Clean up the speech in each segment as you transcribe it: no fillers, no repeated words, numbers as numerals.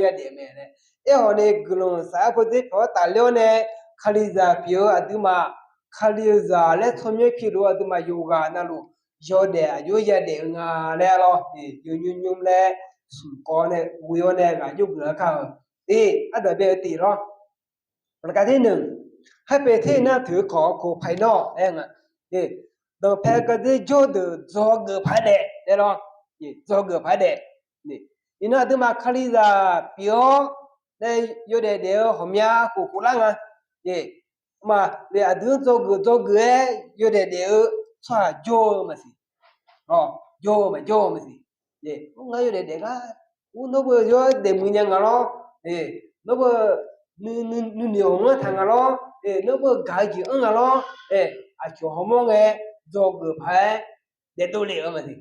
ရွက်တယ်မယ်လေအဲ့ဟောနေဂလုံးစာဖို့ဒီဖောတာလျောနေခလီဇာပြောအတူမှာခလီဇာလဲထုံမြဖြစ်လို့အတူမှာယောဂနာလို့ရောတယ်အယွရက်တယ်ငါလဲတော့ညွညွညွလဲစုကောနဲ့ဝေရောနဲ့ကယုတ်လခါဒီအဲ့တော့ပဲတီရောประการที่หนึ่งให้ไปที่หน้าถือขอโคภายนอกเองอ่ะนี่ตัวแพ้ก็ได้โจดจอเกือผาเดะได้หรอนี่จอเกือผาเดะนี่อีน่าถึงมาคลิซาเปียวได้โยเดเดียวหอมยากูกูลังอ่ะนี่มาเดี๋ยวดึงจอเกือโยเดเดียวชาโจมาสิอ๋อโจมาสินี่งั้นโยเดเดียวก็อูโนเบโยเดมุยังอ่ะหรอนี่โนเบnu nhiều nữa thằng à lo nó bơ cái gì ăn à lo cho họ mong do người phải để tôi liệu mà thì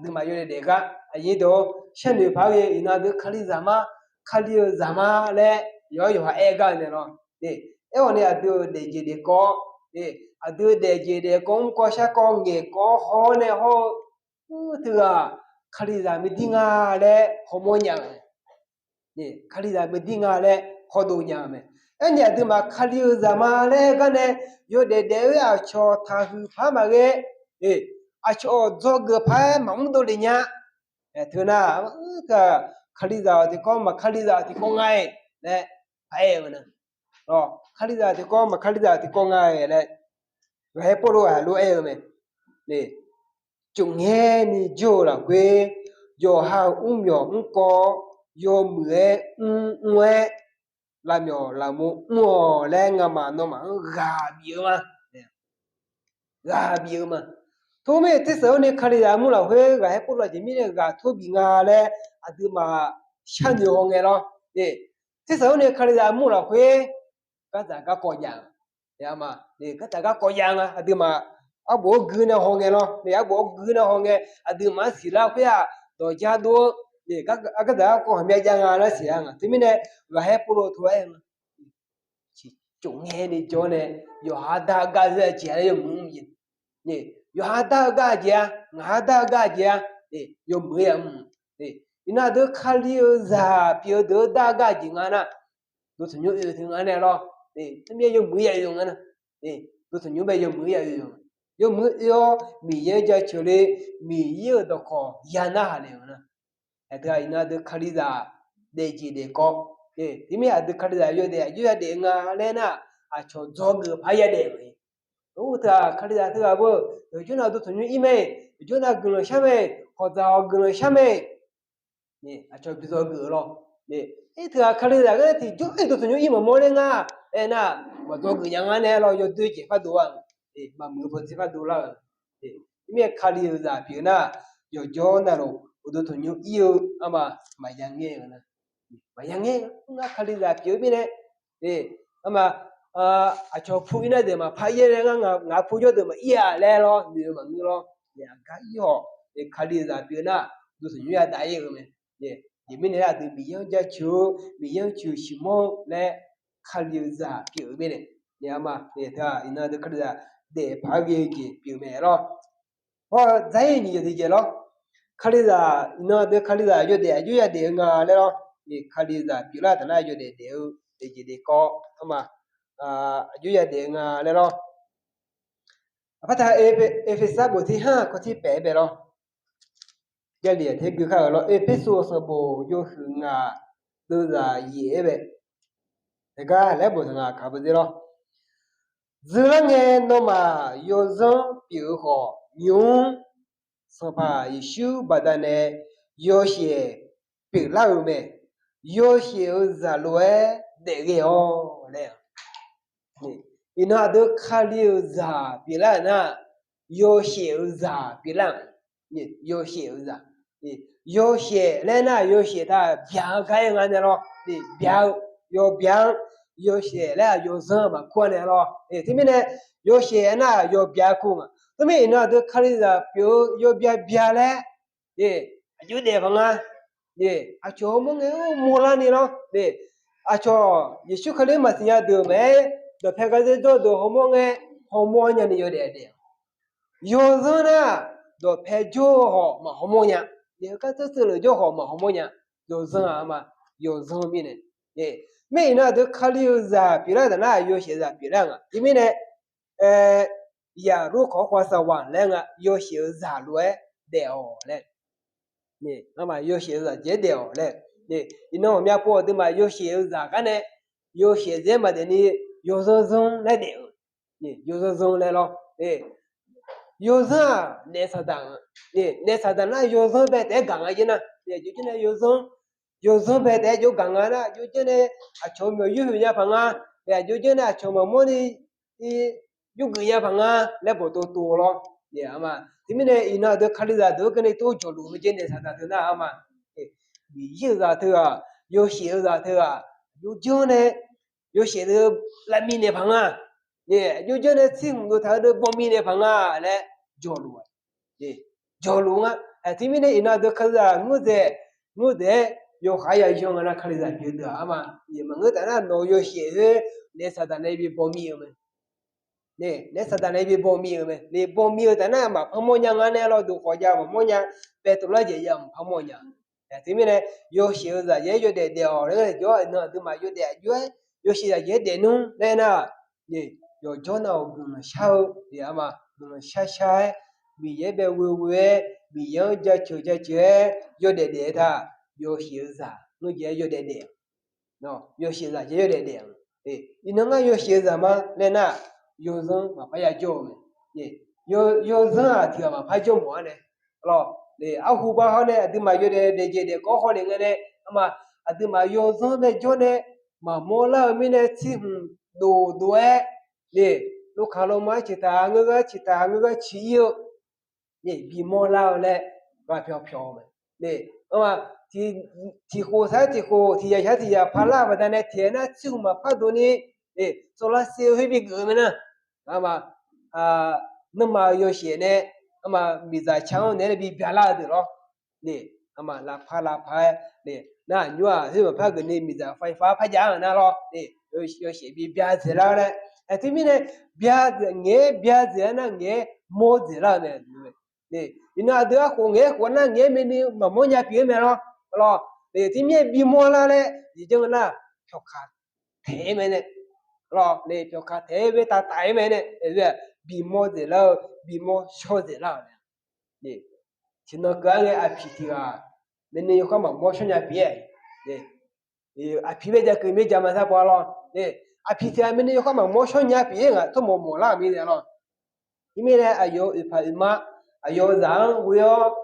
từ mà vô để cả gì đó xem được phải cái nó được khali zama lẽ yo hay cái này nó em này từ để gì để có từ để gì để có sao có nghề có họ này họ từ khali zama đi ngà lẽ họ mua nhà khali zama đi ngà lẽ họ đồ nhà mẹ anh nhà từ mà khali zama lẽ cái này yo để cho thằng phải mà cái cho do người phải mong đồ để nhà thứ nào cái khali zama thì có mà khali zama thì có ngay đấy phải mà nè khali zama thì có mà khali zama thì có ngay đấy vậy polo lu em mẹ nè chúng nghe ni jo là quê jo ha yo có yo mười mười làm yo là một mùa lên mà nó mà gà bìa mà thôi mấy thế sao này khali ra mua là huế gà hết là chỉ biết gà thôi bị ngà lẽ từ mà chăn nhiều nghe đó thế sao này khali ra mua là huế cái giá cái coi dạng mà cái giá cái coi dạng từ mà bố gửi nó hong nghe lo bố gửi nó hong nghe từ mà xí la huế rồi cha đua cái giá có hai dạng là xí thì mình này gà hết thôi em chúng nghe đi chỗ này yo hada ga ra chỉ là mùng gì yo hada ga ja yo muyam ina de khali za pio de da ga ji ngana do sunyo yo thing ane lo tmye yo muya yo ngana do sunyo be yo muya yo mi ye ja chole mi ye do ko yana ha le ngana ata ina de khali za de ji de koဒီမြတ်ဒီခရစ်ယာရွတ်တဲ့ရွတ်တဲ့ငါလဲနာအချောဇောကဖာရတဲ့ပဲဟုတ်တာခရစ်ယာသူကဘောကျွန်းတော်သူညိမေကျွန်းတော်ကလရှာမေခေါ်တော်ကလရှာမေနေအချောဇောကလောနေအဲ့ဒါခရစ်ယာကတိကျွန်းတော်သူညိမေမောလဲငါနာမဇောကညာငါနဲ့လောရွတ်တွေ့ချဖတ်တော်မမဖို့စဖတ်တော်လာဒီမြတ်ခရစ်ယာပြေနာယောကျောနာတော့ဘုဒ္ဓသူညိဤအမမယံငဲနာmà yang nghe nó khali là kiểu như này mà cho phụ nữ để mà phải vậy ngã phụ cho để mà ia lẽ lo nhiều mà nhiều lo nhà cái họ để khali là kiểu na đối xử như là đại vậy mà thì mình là từ bị yêu chú chỉ mong lẽ khali là kiểu như này nhà mà để ta ina được khali là để phải vậy kiểu mẹ lo dạy như thế chứ lo khali là ina được khali là cho để ngã lẽ lo khali za pila ta na yo de ji de ko ama yo ya de nga le lo apata e sa bo thi ha ko thi pe be lo ya li the gu kha lo e pe so so bo yo hu nga do za ye be de ga le bo nga kha bo de lo zu la nge no ma yo zon piu ho nyung so pa yishu badane yo xie pi la me yo hiểu za loe de geo le ina de khali za bila na yo hiểu za bila yo hiểu za yo hiểu le na yo hiểu ta bia kai nga ne lo bia yo hiểu le yo zan ma ko ne lo ti mi ne yo hiểu na yo bia ku ma ti mi ina de khali za yo bia le ayu de ba nga cho mong nghe mua la ni lo cho Yesu khale mà sinh ra được mẹ được phải cái gì đó được họ mua nhà này rồi yo rồi na được phải cho họ mà họ mua nhà nếu cái thứ là cho họ mà họ mua nhà 有生啊嘛，有生命的，耶，没那都考虑啥，别人的那有些啥别人啊，因为呢，呀，如果话是完了啊，有些啥路哎，掉嘞，耶，那么有些啥接掉嘞，耶，因为我们播的嘛，有些啥个呢，有些人嘛的呢，有时生来掉，耶，有时生来了，耶。有时啊，来啥当？来啥当？那有时别带讲啊，就那，就今天有时别带就讲啊，那就今天啊，全部有人家朋啊，就今天全部么的，有个人朋啊，来不多咯，嘛，这边呢，伊那都考虑到都跟你多交流，今天啥子那嘛，有啥头啊，有些啥头啊，有讲呢，有些的来面的朋啊。有叫那政府他的方面的朋啊来交流啊，交流啊，这边呢，那都可是啊，我在有还要用啊，那可能是别的啊嘛，你们我在那农有些的，来啥的那边方面们，来啥的那边方面们，你方面在那嘛，泡沫样啊，那老多国家泡沫样，别多了就样泡沫样，这边呢，有些是也有点掉，那个叫那都嘛有点有些也点弄来那，有叫那个小的嘛，小米也别微，米养这，有点点它，有些啥，我也有点点，喏，有些啥也有点点，你能个有些啥嘛？来那有人嘛不要叫嘛，有人啊，听嘛怕叫么呢？咯，啊湖北好呢，对嘛有点搞好的个呢，嘛啊对嘛有人在叫呢，嘛莫了咪呢，多哎。lúc khá lâu mai chỉ ta ngư chỉ yêu bị mua lao lệ và phiêu mà mà thì khổ thì phá la và đàn này thế na chịu mà phá đồ ni số là siêu hơi bị gửi mà mà nhưng mà yêu xe này mà bị giải chăng này bị bia la được rồi mà la phá na nhua thì mà phá cái này bị giải phá giá na lo yêu xe bị bia thế là đấy thế mình này bia gì na nghe mua gì là này ina ada ko nghe ko na nghe mình mà mua nhà phía mình lo thì mình bị mua là đấy thì chẳng là cho khát thế mình này lo cho khát thế với ta tại mình này bị mua gì là bị mua số gì là này thì nó cái này thì mình có mà mua số nhà phía thì phía bây giờ cứ mình làm sao bao lo thì mình có mà mua số nhà phía à tôi mua là mình lo 이미네 아요 이파이마 아요 장 우요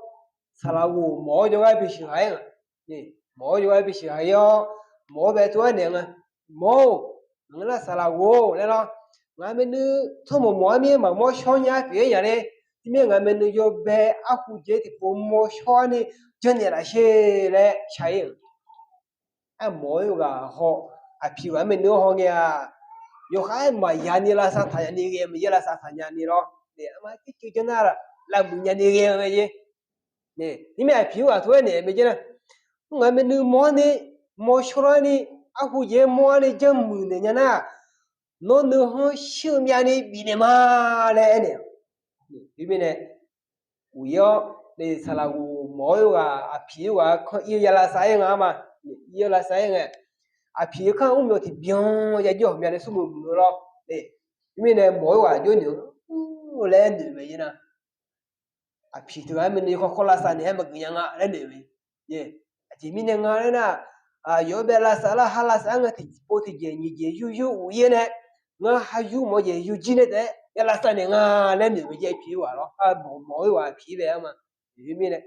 살아고 뭐 요가 비시하요 뭐 요가 비시하요 뭐 배도하네가 뭐 ngala salago le lo nga menu thomo mo mi ma mo sho nya pye ya le ti me nga menu yo be a ku je ti po mo sho ni jen ya la she le cha yin a mo yo ga ho a pi wa menu ho ngia yo khai ma ya ni la sa tha ya ni ge mi ya la sa tha nya ni lo mà cái cho nó là một nhà đi nghe mà gì nè nhưng mà phiếu à thôi nè bây giờ nè ngày mình đưa mua số này à phụ gì mua này cho mười này nha na nó đưa hơi siêu nhà này bị này mà này nè thì bên này ui yo để sao là mua à phiếu à có yêu là sai mà yêu là sai nghe à phiếu không ông thì biếng giờ giờ nhà này số một lo để bên này mua à vô nữa lên được vậy nè à phía thứ mình có là sao này mà cái nhà lên được vậy chỉ mình nghe nói nè yo bé là sao là hala sao nghe thì bố thì gì yu uye nè nghe hayu mà gì yu gì nè đấy là sao này nghe lên được vậy phía vào đó mỗi vào phía về mà thì mình nè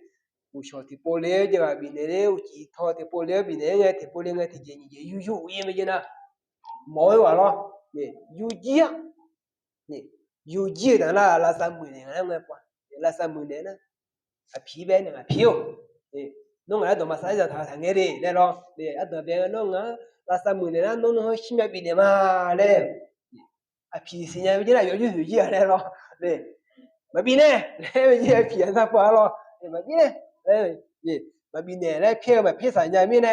u cho thì bố lẽ giờ bị nè chỉ thôi thì bố lẽ bị nè nghe thì bố lẽ nghe thì gì yu uye vậy nè mỗi vào đó yu gì yu ji da la sa mu ne na ngwa kwa la sa mu ne na a phi be ne a phiu no nga do ma sa ja tha nge de le lo a do be no nga la sa mu ne na no shi me bi ne ma le a phi si nya bi la yo yu ji le lo ma bi ne le ji a phi sa pa lo ma bi ne ma bi ne le phi ma phi sa nya mi ne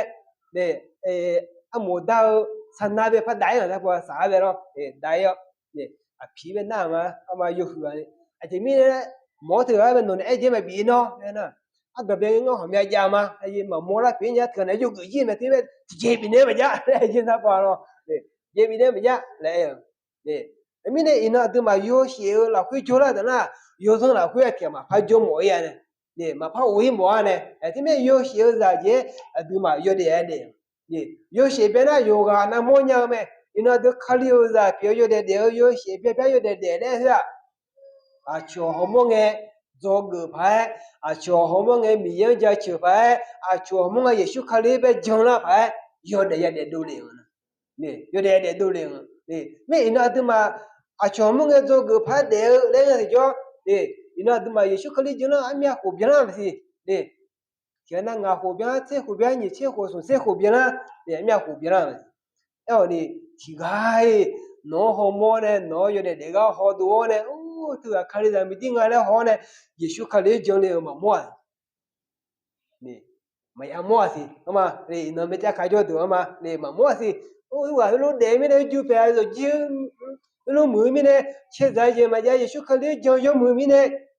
a mo da san na be pa dai na kwa sa be lo dai yo à phía bên nào mà yêu hưởng à chỉ mình mỏ từ ai bên nồi ai chỉ mà bị nó nè 特别我后面家嘛，嘛摸了别人可能就个人呢，这边这边的不家，现在把咯，对，这边的不家来，对，明天那对嘛有些了会做了的那，有时候了会天嘛，怕做么样呢？对，嘛怕为么呢？这边有些啥子，对嘛有点的，对，有些边呢有个那么样没，那都考虑啥，比如有点有些边有点的是吧？cho homo nge zogu phai cho homo nge miyan ja chu phai cho homo nge yeshu khali be jona phai yo de ya de do le ne yo de do le ne me ina aduma cho homo nge zogu phai de le nge jo ne ina aduma yeshu khali jona amya ko bya na si ne kena nga ko bya che ko bya ni che ko so se ko bya na ne amya ko bya na eo ni tigai no homo ne no yo de ga ho do ne tu khali da mi tinga le ho ne yeshu khali jong le ma mo ni ma ya mo si ma ni no me ta ka jo do ma ni ma mo si o wa lo de mi ne ju pe so ji lo mu mi ne che za je ma ya yeshu khali jong yo mu mi ne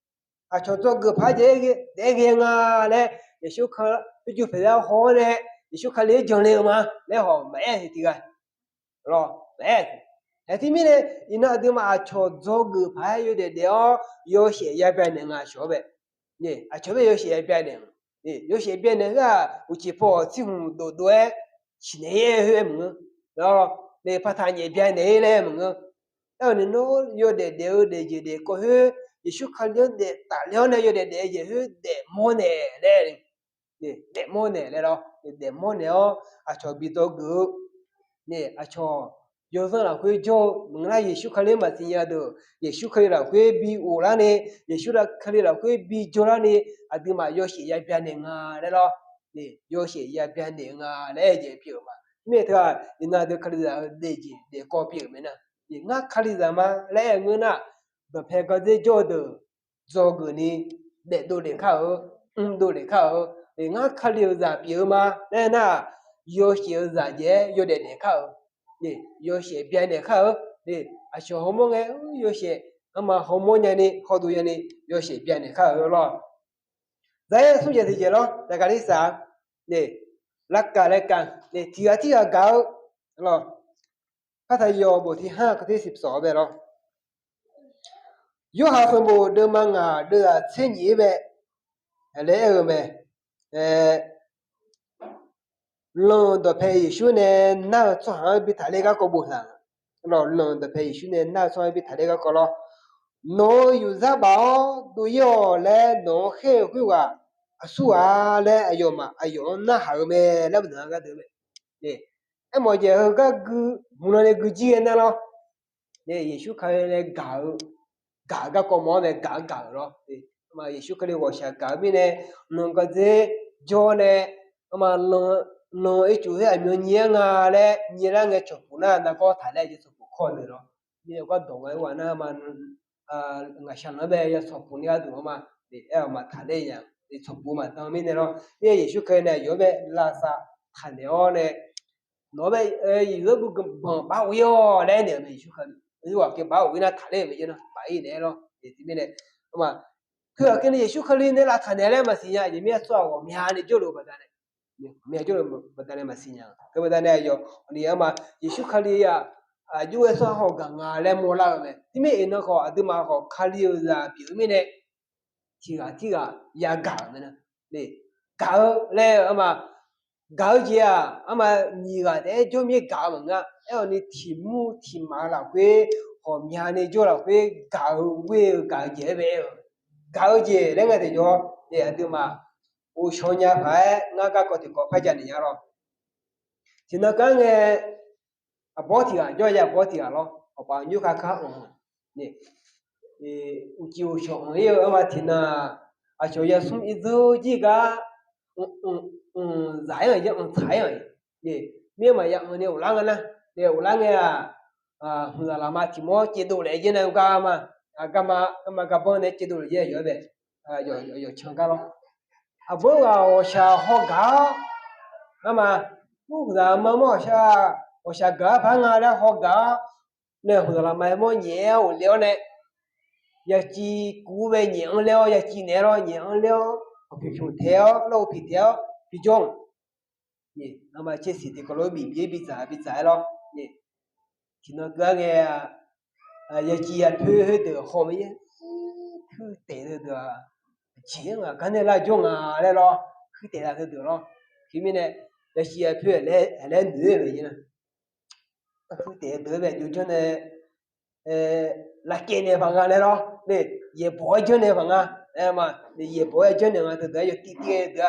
a cho zo ge pa je ge de ge nga le yeshu khali ju pe ya ho ne yeshu khali jong le ma le ho ma ya ti ga lo哎，这面呢，那地嘛朝早个排有的了，有些也变能啊，晓得，呢，确实有些也变能，有些变能个，有几包几乎多多，去年也很猛，然后你怕他也变能嘞猛，然后你喏有的了的就的过去，也许看了的大了呢，有的也是的么呢嘞，的么呢嘞咯，的么呢哦，朝比多个，呢，朝。有时候呢会叫门那也许可能嘛是呀的，也许可以了会比我那呢，也许了可能了会比叫那呢，对嘛有些也变能啊，来咯，有些也变能啊，来这表嘛，没得啊，那都可能了来这来搞表没呢，那可能了嘛，来我那不拍个这叫的，做个呢，来都来考，都来考，那可能了表嘛，来那有些啥子有点来考。有些变的好，小红帽哎，有些那么红帽人呢，好多人呢，有些变的好了。再说些这些咯，大家的啥？那个来讲，提个高咯，他才要不提哈，个提12呗咯。有下分部的嘛啊，的千年呗，来个呗，冷的配书呢，那做好比他那个高不上。咯冷的培训呢，那算比他那个高了。侬有啥包都要来侬还会话，数啊来哎呦嘛，哎呦那好没，那不能个对没？对，哎么就个无论那个几个那咯，也许可以来搞个个么的搞咯，那么也许可以我想搞边呢，弄个这叫呢，那么弄一就是还没有年啊嘞，年那个吃苦呢，那个他来就是不可能咯。你个动物话那么我想那边要吃苦呢多嘛，要嘛他那样，你吃苦嘛当面的咯，你也许可以呢，有呗拉萨他了呢，那边有不跟把我要来年也许可能，如果给把我那他来没有呢，把一年咯，这边的，那么。可跟你也许可能那他那来嘛是呀，也没说我们还得交流不得嘞。没就不得了嘛新样，对不对呢？有你嘛，也许考虑呀，就会说好讲啊，来摸那个没，因为那个对嘛好考虑啊，表面呢，这个也搞的呢，对，搞来嘛，搞起啊，嘛你个在就没搞嘛啊，要你题目了会和面呢就了会搞结呗，搞结那个的就对嘛。我小伢排，我个个的个排家里伢咯。现在讲个保体啊，叫伢保体啊咯，把牛卡卡呢，有就小有嘛听呐，小伢送一走几个，咋样样咋样，面嘛样呢有啷个呢？有啷个呀？我那嘛听么接到来进来干嘛？干嘛干帮呢接到来有呗？有抢干咯。不啊，我想好搞，那么我让妈妈我想搞盘啊，来好搞，那或者了买么年我了呢，要几古为年了，要几年了年了， phi chung theo lâu phi theo phi chung nhỉ nó mà chết xịt thì có lối bị giải lo nhỉ thì nó cứ nghe giờ chỉ thuê được hôm ấy thứ tệ được chỉ mà cái này là chung đây lo thứ tệ là được lo thì mình này giờ chỉ thuê lấy nữa vậy nè thứ tệ được vậy cho nên là cái này bằng này lo để ye bỏ cho này bằng em mà để ye bỏ cho này mà từ đấy giờ tí được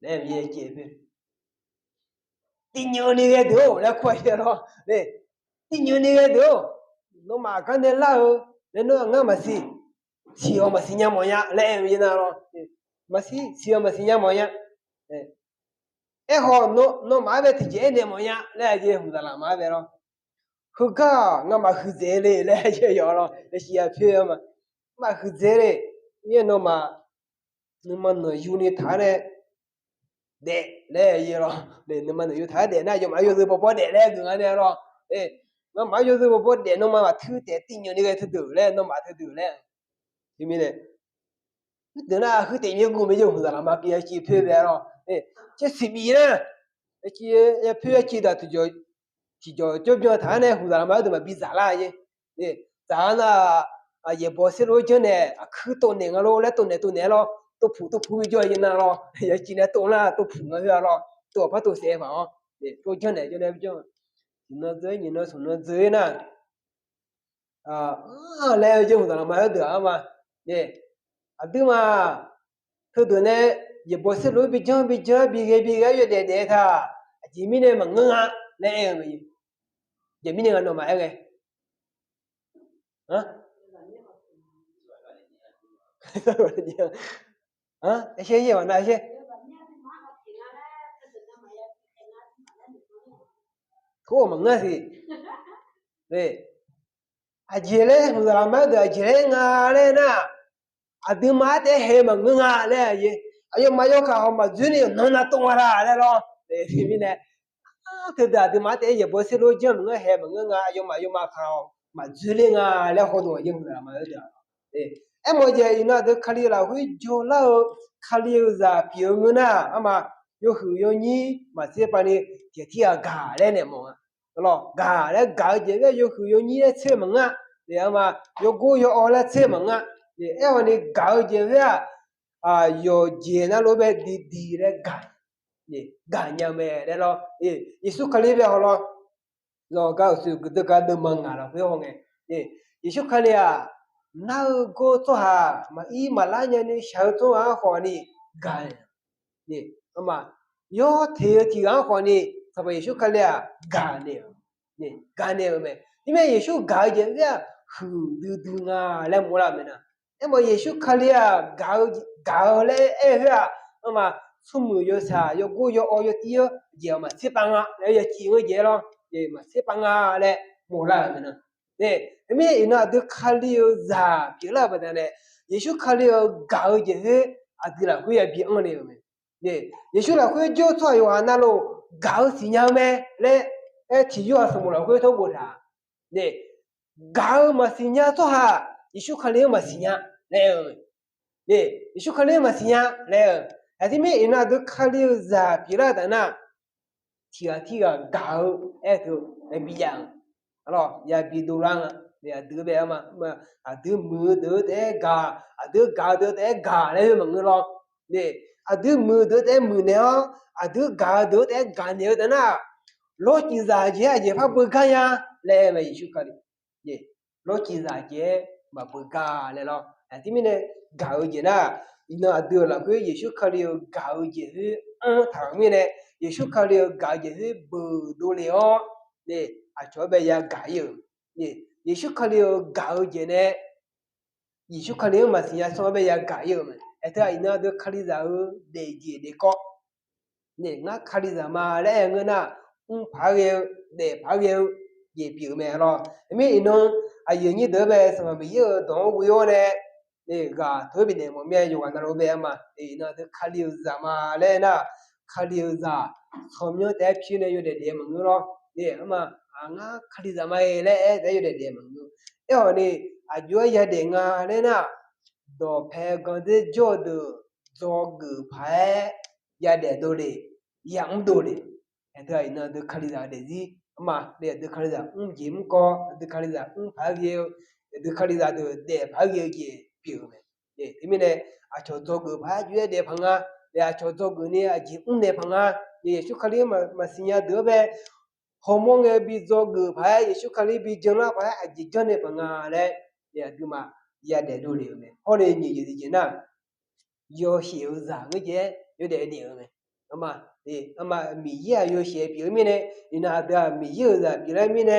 em ye chế về tí nhiều này cái đồ là quay đó để tí nhiều này cái đồ nó mà cái này là nên nó ngã mà xí mà xí nhà mọi nhà là em như nào mà xí mà xí nhà mọi nhà họ nó mà về thì chế này mọi nhà là gì không làm mà về đó hư cả ngã mà hư dễเลยlà gì vậy đó để xí phía mà hư dễเลยเนี่ยnó mà nó unit thà này để gì đó để nó mà nó thà để này mà yêu bố để này cái này đó nó mà yêu bố để nó mà thứ để tin nhiều cái thứ tự này nó mà thứ tự này thì mình này từ na thứ tự nhiều cũng mấy dùng là mà kia chỉ thuê về đó chứ xí mi nè chỉ thuê chỉ là cho thà này không là mà được mà bị giá lại chứ giá là也不是说真的去多年了来多年了都普就人了也今年多了都普了了多把都写法都真的不就你那从那这呢来就不嘛得嘛对嘛他多呢也不是说比个越得他前面的门啊来没前面的那买个些嘢話那些，嗰個問啊是，姐咧，我哋媽對姐咧那，啲媽啲係問咧，要買咗卡號嘛，主要能動啦咯，你邊咧？佢哋啲媽啲也不是攞錢係要買卡號，嘛主要咧好多嘢啦嘛，em bây giờ ina được khali là huy jo la khali za piu nguna ama yo hu yo ni mà sẽ pani cái thia gà lên này mà lo gà đấy gà gì cái yo hu yo ni chế mà ngã để ama yo go yo ola chế mà ngã để em này gà gì vậy yo gì na lo bé đi đấy gà nhà mẹ đấy lo isu khali về lo gà su cái cái đầm ngà là phải không nghe isu khali nào go to ha mà mà lại như sao to ha họ ni gan mà yo thì ha họ ni sao bây giờ cái là gan mà nhưng mà Yesu gan gì vậy hư du là mua làm nè em mà Yesu cái là gan là vậy mà sum yo sa yo go yo yo tiêu gì mà xếp bằng lấy chỉ người gì lo mà xếp bằng là mua làm nè mình ina được khali za kila bada ne Yesu khali gao je he adila ku ya bi an ne me Yesu la ku jo so yo ana lo gao si nya me le ti yo so mo la ku to bo tha gao ma si nya so ha Yesu khali ma si nya le Yesu khali ma si nya le ati me ina được khali za kila da na ti ga gao to bi yang alors ya bi do lang để đưa về mà đưa mưa đưa té gà đưa té gà đấy mà người lo để đưa mưa đưa té mưa nè đưa gà đưa té gà nè đó na lo chỉ ra gì phải bơi cái ya lẽ mà yêu cái gì lo chỉ ra gì mà bơi cái lẽ lo thì mình gà gì na ina đưa là cái Yesu Christ gà gì thằng mình này Yesu Christ gà gì bơi đồ lẽ để cho bây giờ gà gì Yesu Christ gạo gì nè Yesu Christ mà sinh ra so bây giờ gạo mà thế ina được Christ giáo để gì để có nè ngã Christ mà lẽ người na phá cái gì biểu mẹ lo mình ino ai như đỡ bé sao mà bây giờ đó vui nè nè gà thôi bị nè mà mẹ yêu anh nó bé mà ina được Christ giáo mà lẽ na Christ giáo không nhớ đẹp chi này yêu để mà người lo nè mà ngã Christ giáo mà lẽ để yêu để mà người eo ni ajua ya de nga le na do phe gon de jo de 做个牌也得多的养多的，这那都看的的是嘛，那都看的金高，都看的牌的，都看的的牌的表面，对面呢啊，做个牌就的朋啊，呀做个呢啊，金的朋啊，也就看的嘛新呀得呗。后面嘅比做个牌，也许可能比将来牌还是真的朋啊嘞，也对嘛，也得多了没，后来你就是讲呐，有些啥个些有点了没，那么米也有些表面呢，你那的米有的表面呢，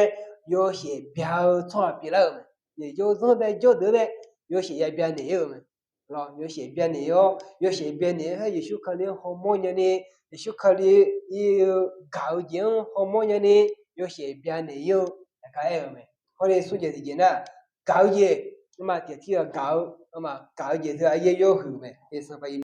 有些表错别了没，也就说的就得嘞，有些也变没有没。有些变的哟，有些变的还有些可能后面呢，有些可能有搞钱后面呢，有些变的有，大概没？后来苏姐是讲呐，搞钱，那么就提了搞，那么搞钱是也有后面，也是可以。